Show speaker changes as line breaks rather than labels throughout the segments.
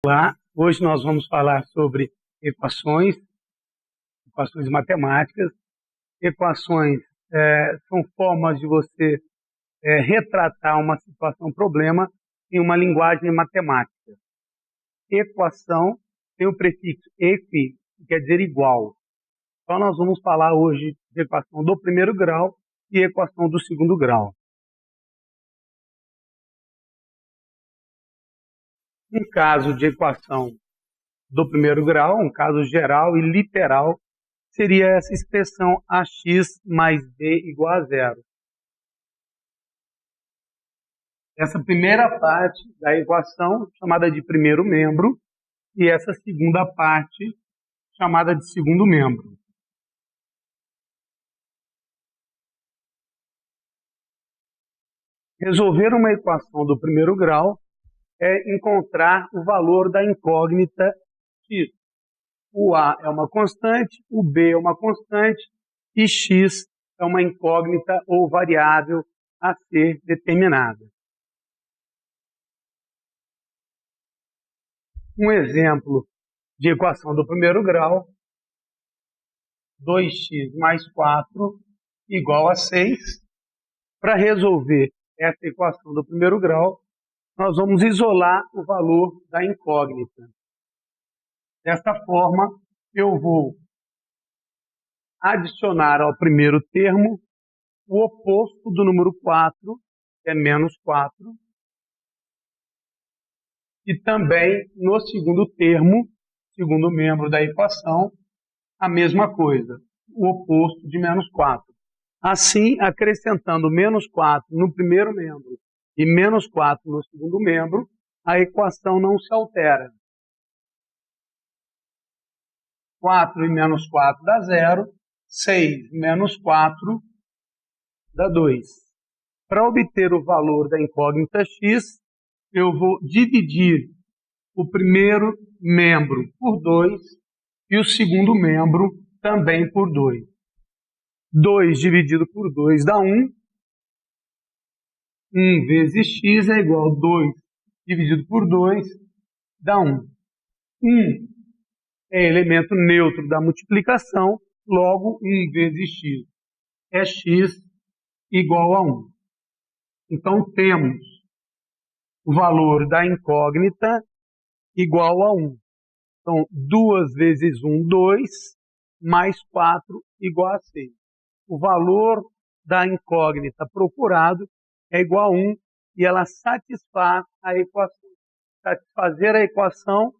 Olá, hoje nós vamos falar sobre equações matemáticas. Equações são formas de você retratar uma situação, problema, em uma linguagem matemática. Equação tem o prefixo equi, que quer dizer igual. Então nós vamos falar hoje de equação do primeiro grau e equação do segundo grau. Um caso de equação do primeiro grau, um caso geral e literal, seria essa expressão ax mais b igual a zero. Essa primeira parte da equação, chamada de primeiro membro, e essa segunda parte, chamada de segundo membro. Resolver uma equação do primeiro grau é encontrar o valor da incógnita x. O a é uma constante, o b é uma constante e x é uma incógnita ou variável a ser determinada. Um exemplo de equação do primeiro grau: 2x mais 4 igual a 6. Para resolver essa equação do primeiro grau, nós vamos isolar o valor da incógnita. Desta forma, eu vou adicionar ao primeiro termo o oposto do número 4, que é menos 4, e também no segundo termo, segundo membro da equação, a mesma coisa, o oposto de menos 4. Assim, acrescentando menos 4 no primeiro membro e menos 4 no segundo membro, a equação não se altera. 4 e menos 4 dá 0, 6 menos 4 dá 2. Para obter o valor da incógnita x, eu vou dividir o primeiro membro por 2 e o segundo membro também por 2. 2 dividido por 2 dá 1. 1 vezes x é igual a 2 dividido por 2 dá 1. 1 é elemento neutro da multiplicação, logo 1 vezes x é x igual a 1. Então temos o valor da incógnita igual a 1. Então 2 vezes 1, 2, mais 4 igual a 6. O valor da incógnita procurado é igual a 1 e ela satisfaz a equação. Satisfazer a equação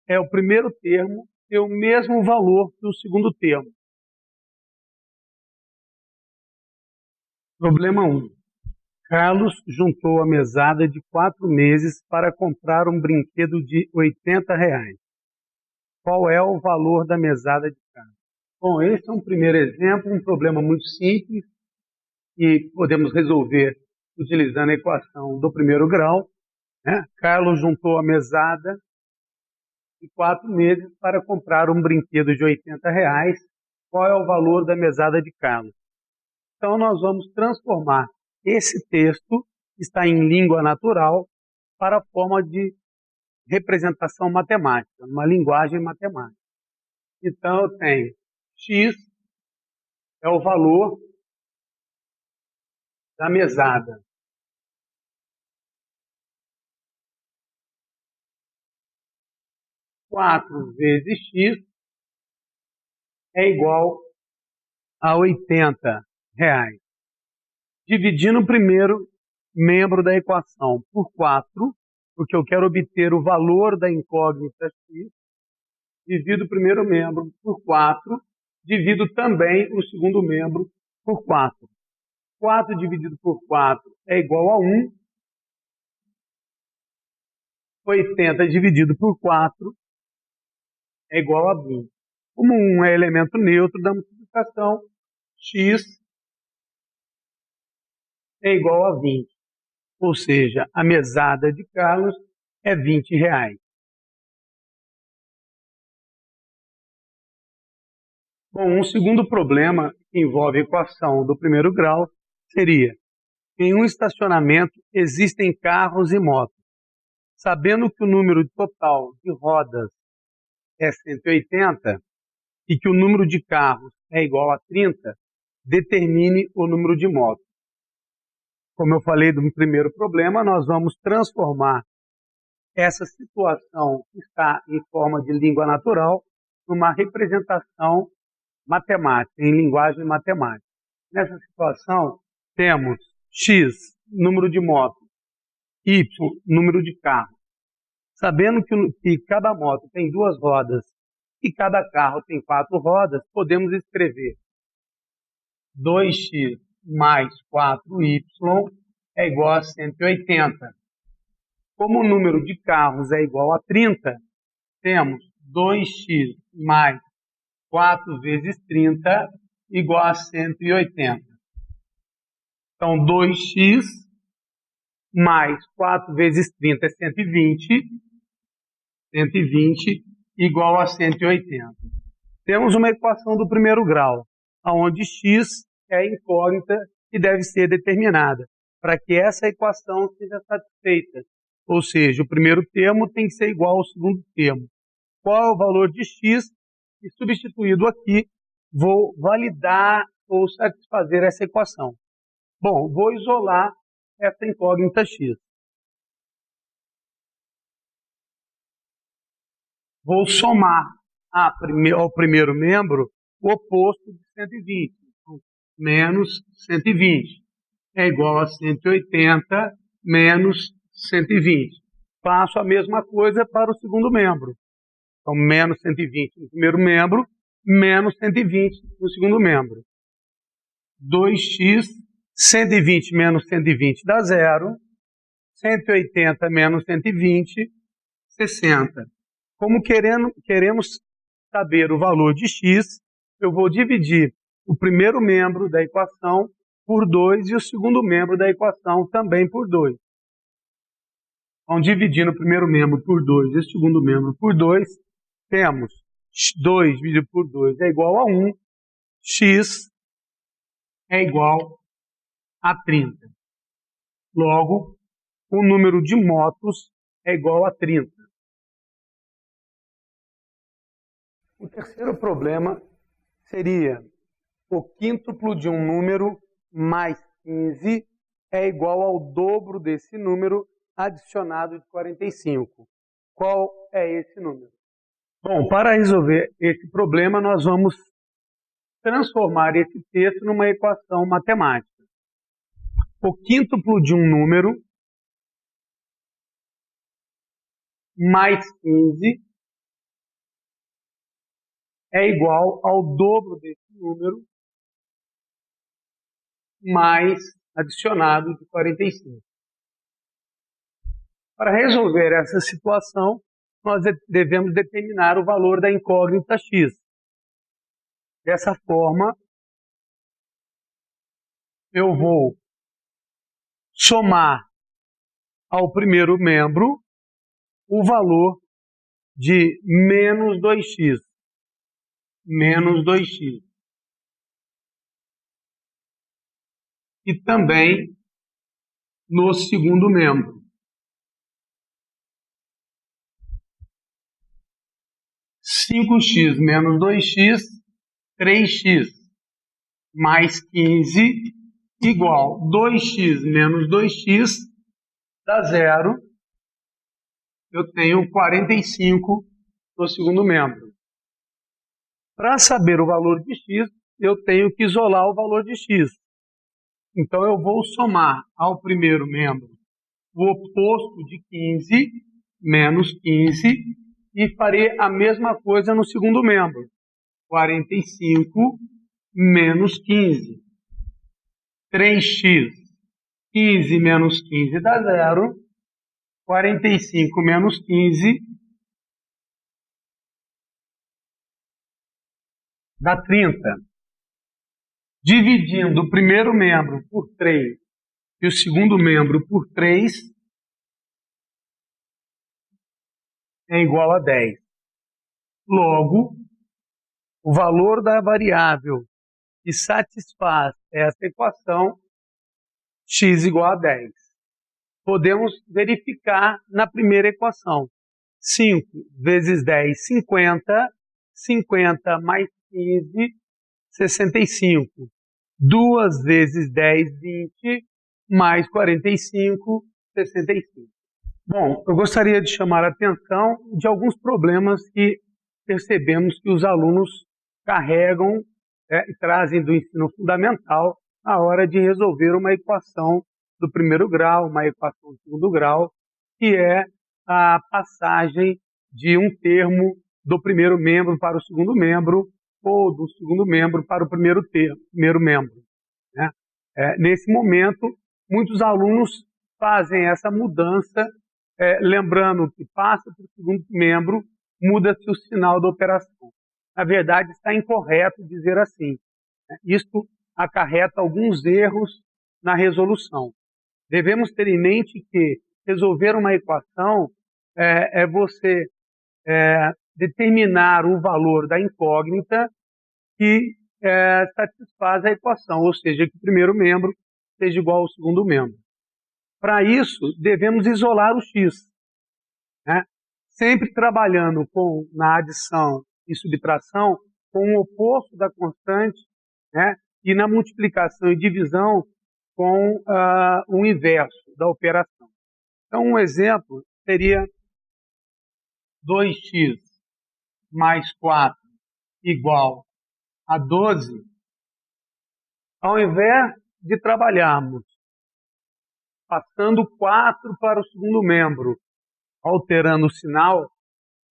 é o primeiro termo ter o mesmo valor que o segundo termo. Problema 1. Carlos juntou a mesada de 4 meses para comprar um brinquedo de R$80. Qual é o valor da mesada de Carlos? Bom, esse é um primeiro exemplo, um problema muito simples e podemos resolver utilizando a equação do primeiro grau. Carlos juntou a mesada de 4 meses para comprar um brinquedo de R$80. Qual é o valor da mesada de Carlos? Então nós vamos transformar esse texto, que está em língua natural, para a forma de representação matemática, uma linguagem matemática. Então eu tenho x é o valor da mesada. Quatro vezes x é igual a R$80. Dividindo o primeiro membro da equação por 4, porque eu quero obter o valor da incógnita x, divido o primeiro membro por 4, divido também o segundo membro por 4. 4 dividido por 4 é igual a 1. 80 dividido por 4 é igual a 20. Como 1 é elemento neutro da multiplicação, x é igual a 20. Ou seja, a mesada de Carlos é R$20. Bom, um segundo problema que envolve a equação do primeiro grau seria: em um estacionamento existem carros e motos. Sabendo que o número total de rodas é 180 e que o número de carros é igual a 30, determine o número de motos. Como eu falei do primeiro problema, nós vamos transformar essa situação que está em forma de língua natural numa representação matemática, em linguagem matemática. Nessa situação, temos X, número de motos, Y, número de carros. Sabendo que cada moto tem 2 rodas e cada carro tem 4 rodas, podemos escrever 2x mais 4y é igual a 180. Como o número de carros é igual a 30, temos 2x mais 4 vezes 30 igual a 180. Então, 2x mais 4 vezes 30 é 120. 120 igual a 180. Temos uma equação do primeiro grau, onde x é a incógnita que deve ser determinada, para que essa equação seja satisfeita. Ou seja, o primeiro termo tem que ser igual ao segundo termo. Qual é o valor de x? E substituído aqui, vou validar ou satisfazer essa equação. Bom, vou isolar essa incógnita x. Vou somar ao primeiro membro o oposto de 120. Então, menos 120 é igual a 180 menos 120. Faço a mesma coisa para o segundo membro. Então, menos 120 no primeiro membro, menos 120 no segundo membro. 2x, 120 menos 120 dá 0. 180 menos 120, 60. Como queremos saber o valor de x, eu vou dividir o primeiro membro da equação por 2 e o segundo membro da equação também por 2. Então, dividindo o primeiro membro por 2 e o segundo membro por 2, temos 2 dividido por 2 é igual a 1, x é igual a 30. Logo, o número de motos é igual a 30. O terceiro problema seria o quíntuplo de um número mais 15 é igual ao dobro desse número adicionado de 45. Qual é esse número? Bom, para resolver esse problema, nós vamos transformar esse texto numa equação matemática. O quíntuplo de um número mais 15 é igual ao dobro desse número mais adicionado de 45. Para resolver essa situação, nós devemos determinar o valor da incógnita x. Dessa forma, eu vou somar ao primeiro membro o valor de menos 2x. Menos 2x. E também no segundo membro. 5x menos 2x, 3x mais 15 igual 2x menos 2x dá 0. Eu tenho 45 no segundo membro. Para saber o valor de x, eu tenho que isolar o valor de x. Então, eu vou somar ao primeiro membro o oposto de 15, menos 15, e farei a mesma coisa no segundo membro. 45 menos 15. 3x, 15 menos 15 dá 0. 45 menos 15 dá 30. Dividindo o primeiro membro por 3 e o segundo membro por 3 é igual a 10. Logo, o valor da variável que satisfaz essa equação, x igual a 10. podemos verificar na primeira equação. 5 vezes 10, 50. 50 mais 15, 65. 2 vezes 10, 20, mais 45, 65. Bom, eu gostaria de chamar a atenção de alguns problemas que percebemos que os alunos carregam e trazem do ensino fundamental na hora de resolver uma equação do primeiro grau, uma equação do segundo grau, que é a passagem de um termo do primeiro membro para o segundo membro ou do segundo membro para o primeiro membro. Né? Nesse momento, muitos alunos fazem essa mudança, lembrando que passa para o segundo membro, muda-se o sinal da operação. Na verdade, está incorreto dizer assim. Isto acarreta alguns erros na resolução. Devemos ter em mente que resolver uma equação é você determinar o valor da incógnita que satisfaz a equação, ou seja, que o primeiro membro seja igual ao segundo membro. Para isso, devemos isolar o x, né? Sempre trabalhando na adição e subtração com o oposto da constante, né? E na multiplicação e divisão com o inverso da operação. Então, um exemplo seria 2x mais 4 igual a 12. Ao invés de trabalharmos passando 4 para o segundo membro, alterando o sinal,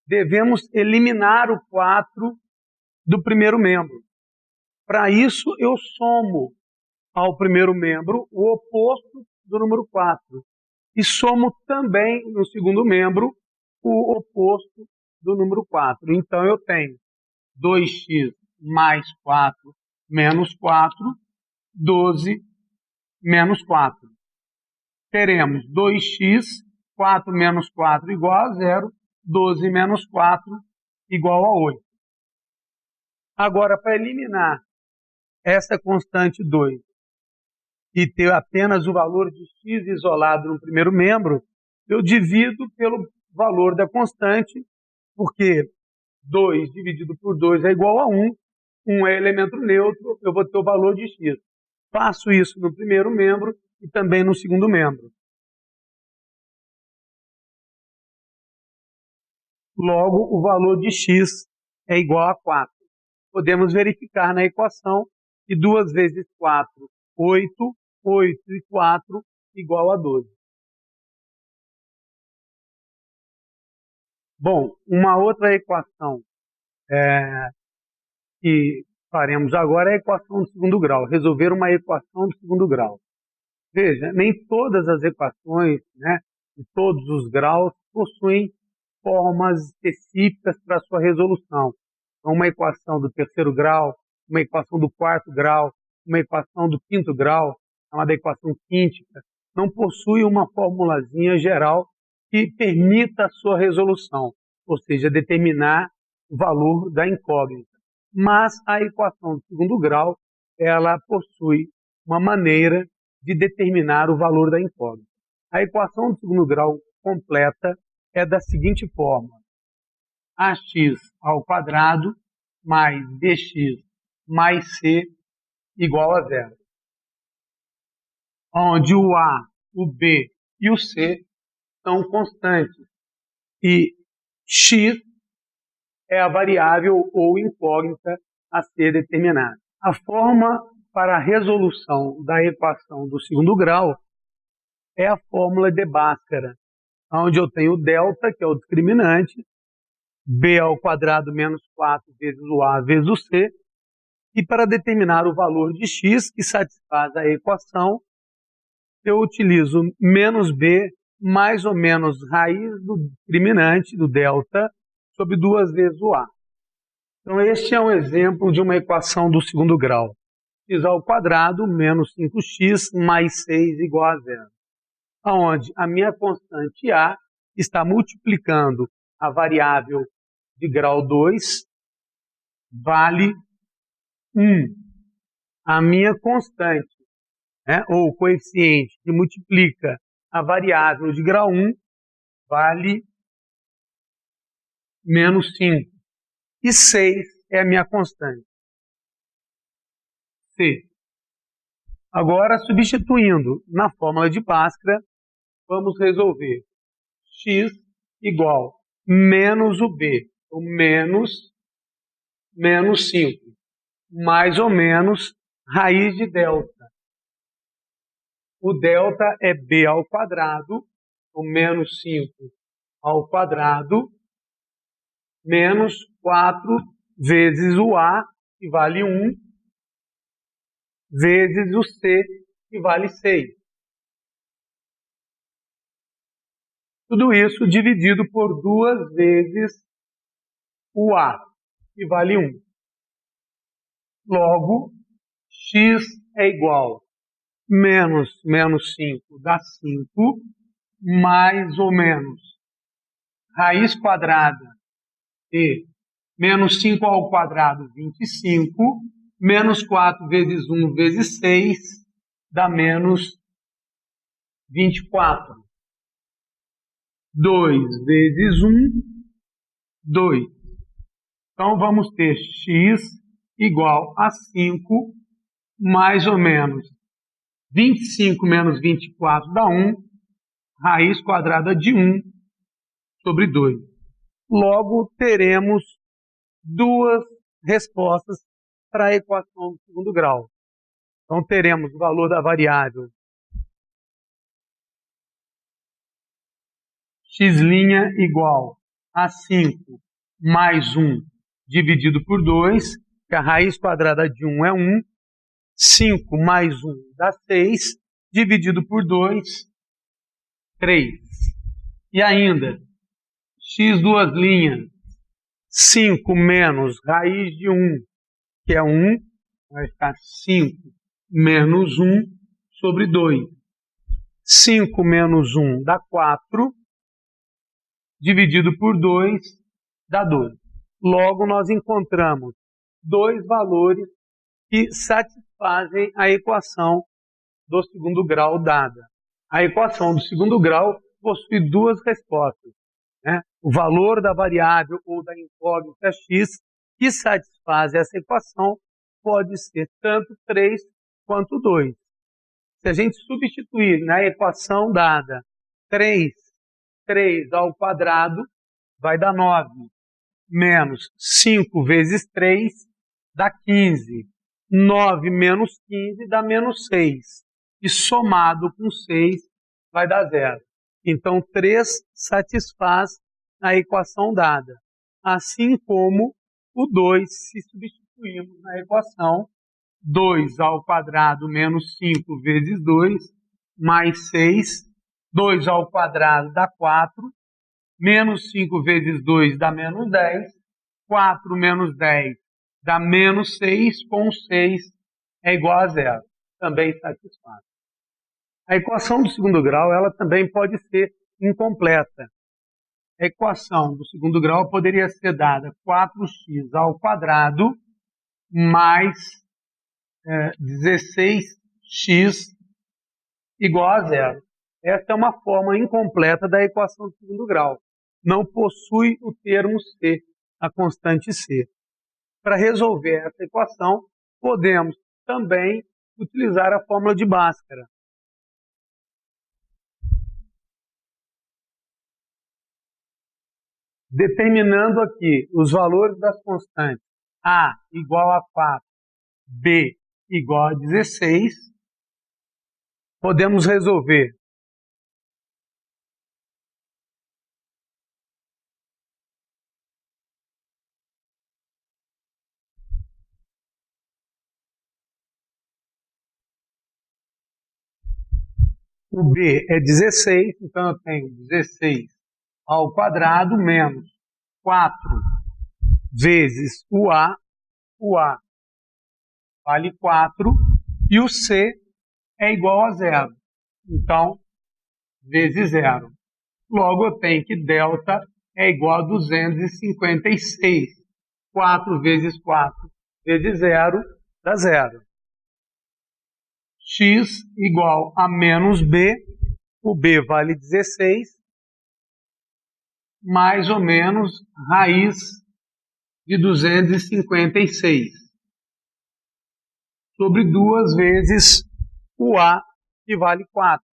devemos eliminar o 4 do primeiro membro. Para isso, eu somo ao primeiro membro o oposto do número 4. E somo também no segundo membro o oposto do número 4. Então, eu tenho 2x mais 4 menos 4, 12 menos 4. Teremos 2x, 4 menos 4 igual a 0, 12 menos 4 igual a 8. Agora, para eliminar essa constante 2 e ter apenas o valor de x isolado no primeiro membro, eu divido pelo valor da constante, porque 2 dividido por 2 é igual a 1, 1 é elemento neutro, eu vou ter o valor de x. Faço isso no primeiro membro e também no segundo membro. Logo, o valor de x é igual a 4. Podemos verificar na equação que 2 vezes 4, 8, 8 e 4 igual a 12. Bom, uma outra equação que faremos agora é a equação do segundo grau. Resolver uma equação do segundo grau. Veja, nem todas as equações, né, de todos os graus possuem formas específicas para sua resolução. Então, uma equação do terceiro grau, uma equação do quarto grau, uma equação do quinto grau, chamada equação quíntica, não possui uma formulazinha geral que permita a sua resolução, ou seja, determinar o valor da incógnita. Mas a equação do segundo grau, ela possui uma maneira de determinar o valor da incógnita. A equação do segundo grau completa é da seguinte forma: ax ao quadrado mais bx mais c igual a 0. Onde o a, o b e o c são constantes e x é a variável ou incógnita a ser determinada. A forma para a resolução da equação do segundo grau é a fórmula de Bhaskara, onde eu tenho o delta, que é o discriminante, b ao quadrado menos 4 vezes o a vezes o c, e para determinar o valor de x, que satisfaz a equação, eu utilizo menos b mais ou menos raiz do discriminante, do delta, sobre 2 vezes o a. Então, este é um exemplo de uma equação do segundo grau. X ao quadrado menos 5x mais 6 igual a 0. Onde a minha constante a está multiplicando a variável de grau 2, vale 1. A minha constante, ou coeficiente, que multiplica a variável de grau 1 vale menos 5. E 6 é a minha constante. C. Agora, substituindo na fórmula de Bhaskara, vamos resolver x igual menos o b, ou menos 5, mais ou menos raiz de delta. O delta é b ao quadrado, ou menos 5 ao quadrado, menos 4 vezes o a, que vale 1, vezes o c, que vale 6. Tudo isso dividido por 2 vezes o a, que vale 1. Logo, x é igual menos 5 dá 5, mais ou menos raiz quadrada de menos 5 ao quadrado, 25, menos 4 vezes 1 vezes 6, dá menos 24. 2 vezes 1, 2. Então, vamos ter x igual a 5, mais ou menos 25 menos 24 dá 1, raiz quadrada de 1 sobre 2. Logo, teremos duas respostas para a equação do segundo grau. Então, teremos o valor da variável x' igual a 5 mais 1 dividido por 2, que a raiz quadrada de 1 é 1, 5 mais 1 dá 6, dividido por 2, 3. E ainda, x duas linhas, 5 menos raiz de 1, que é 1, vai ficar 5 menos 1 sobre 2. 5 menos 1 dá 4, dividido por 2 dá 2. Logo, nós encontramos dois valores que satisfazem a equação do segundo grau dada. A equação do segundo grau possui duas respostas, né? O valor da variável ou da incógnita x que satisfaz essa equação pode ser tanto 3 quanto 2. Se a gente substituir na equação dada 3 ao quadrado, vai dar 9, menos 5 vezes 3 dá 15. 9 menos 15 dá menos 6. E somado com 6 vai dar 0. Então, 3 satisfaz a equação dada. Assim como o 2, se substituirmos na equação, 2 ao quadrado menos 5 vezes 2, mais 6. 2 ao quadrado dá 4. Menos 5 vezes 2 dá menos 10. 4 menos 10 dá menos 6, com 6 é igual a 0. Também satisfaz. A equação do segundo grau ela também pode ser incompleta. A equação do segundo grau poderia ser dada 4x ao quadrado mais 16x igual a 0. Essa é uma forma incompleta da equação do segundo grau. Não possui o termo c, a constante c. Para resolver essa equação, podemos também utilizar a fórmula de Bhaskara. Determinando aqui os valores das constantes a igual a 4, b igual a 16, podemos resolver o b é 16, então eu tenho 16 ao quadrado menos 4 vezes o a vale 4, e o c é igual a 0. Então, vezes 0. Logo, eu tenho que delta é igual a 256. 4 vezes 4 vezes 0 dá 0. X igual a menos b. o B vale 16, mais ou menos raiz de 256, sobre 2 vezes o A, que vale 4.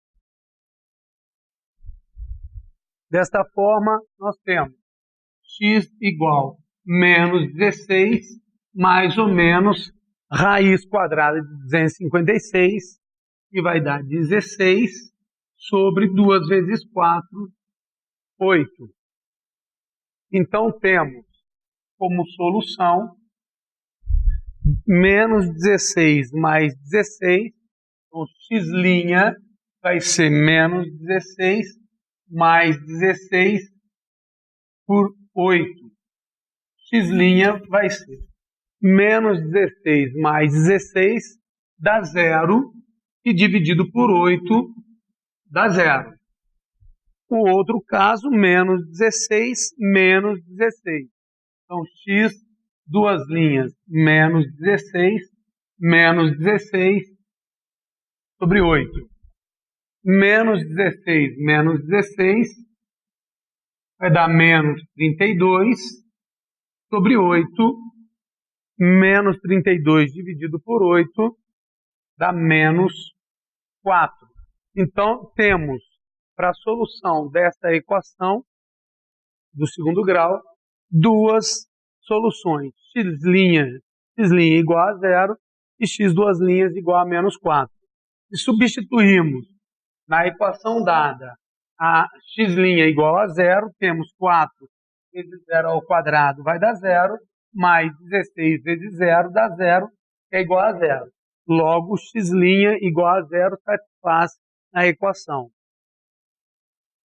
Desta forma, nós temos x igual menos 16, mais ou menos raiz quadrada de 256, que vai dar 16, sobre 2 vezes 4, 8. Então, temos como solução menos 16 mais 16, então x' vai ser menos 16 mais 16 por 8. X' vai ser menos 16 mais 16 dá 0, e dividido por 8 dá 0. O outro caso, menos 16 menos 16. Então, x, duas linhas, menos 16 sobre 8. Menos 16 vai dar menos 32 sobre 8. Menos 32 dividido por 8 dá menos 4. Então, temos para a solução desta equação do segundo grau duas soluções: x' igual a 0 e x duas linhas igual a menos 4. Se substituirmos na equação dada a x' igual a 0, temos 4 vezes 0 ao quadrado vai dar 0, mais 16 vezes 0 dá 0, que é igual a 0. Logo, x' igual a 0 satisfaz a equação.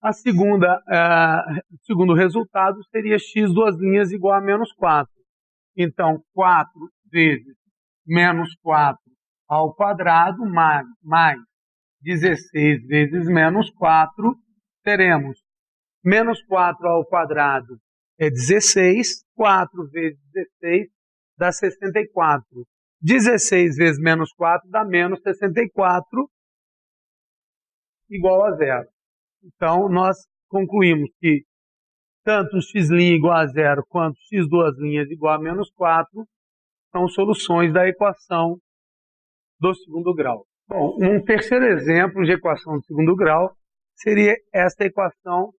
O segundo resultado seria x duas linhas igual a menos 4. Então, 4 vezes menos 4 ao quadrado mais 16 vezes menos 4, teremos menos 4 ao quadrado é 16, 4 vezes 16 dá 64. 16 vezes menos 4 dá menos 64, igual a 0. Então, nós concluímos que tanto x' igual a 0 quanto x duas linhas igual a menos 4 são soluções da equação do segundo grau. Bom, um terceiro exemplo de equação do segundo grau seria esta equação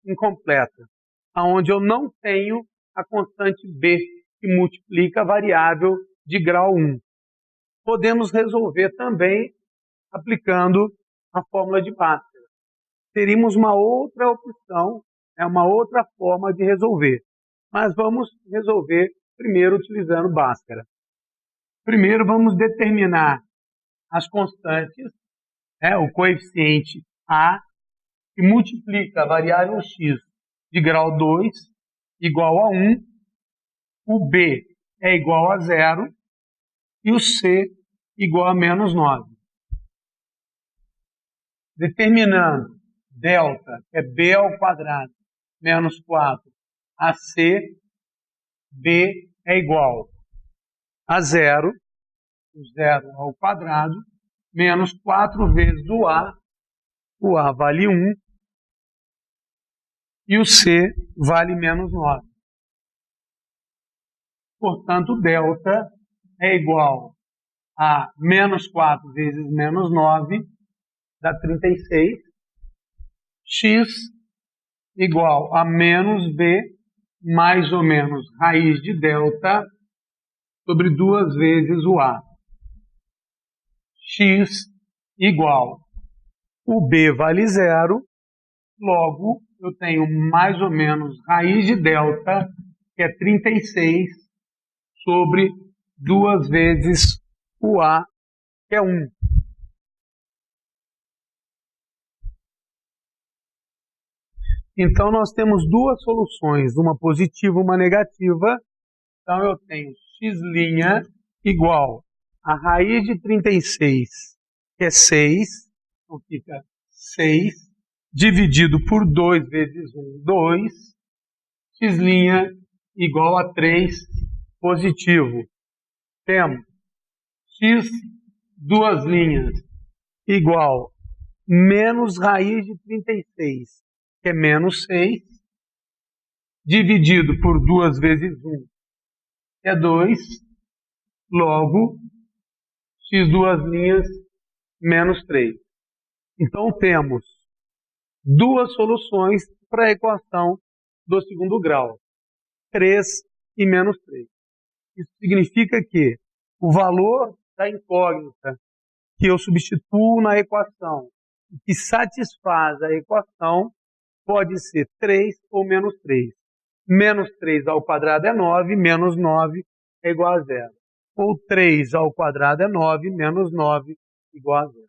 incompleta, onde eu não tenho a constante b, que multiplica a variável de grau 1. Podemos resolver também aplicando a fórmula de Bhaskara. Teríamos uma outra opção, uma outra forma de resolver. Mas vamos resolver primeiro utilizando Bhaskara. Primeiro vamos determinar as constantes, o coeficiente A, que multiplica a variável x de grau 2 igual a 1, o B é igual a 0 e o C igual a menos 9. Determinando delta, que é b ao quadrado, menos 4, a c, b é igual a 0, o 0 ao quadrado, menos 4 vezes o A vale 1, e o C vale menos 9. Portanto, delta é igual a menos 4 vezes menos 9, dá 36, x igual a menos b, mais ou menos raiz de delta, sobre 2 vezes o A. X igual, o B vale 0, logo eu tenho mais ou menos raiz de delta, que é 36, sobre 2 vezes o A, que é 1. Então, nós temos duas soluções, uma positiva e uma negativa. Então, eu tenho x' igual a raiz de 36, que é 6, então fica 6, dividido por 2 vezes 1, 2, x' igual a 3, positivo. Temos x duas linhas igual menos raiz de 36, que é menos 6, dividido por 2 vezes 1, que é 2, logo, x duas linhas, menos 3. Então, temos duas soluções para a equação do segundo grau, 3 e menos 3. Isso significa que o valor da incógnita que eu substituo na equação, que satisfaz a equação, pode ser 3 ou menos 3. Menos 3 ao quadrado é 9, menos 9 é igual a 0. Ou 3 ao quadrado é 9, menos 9 igual a 0.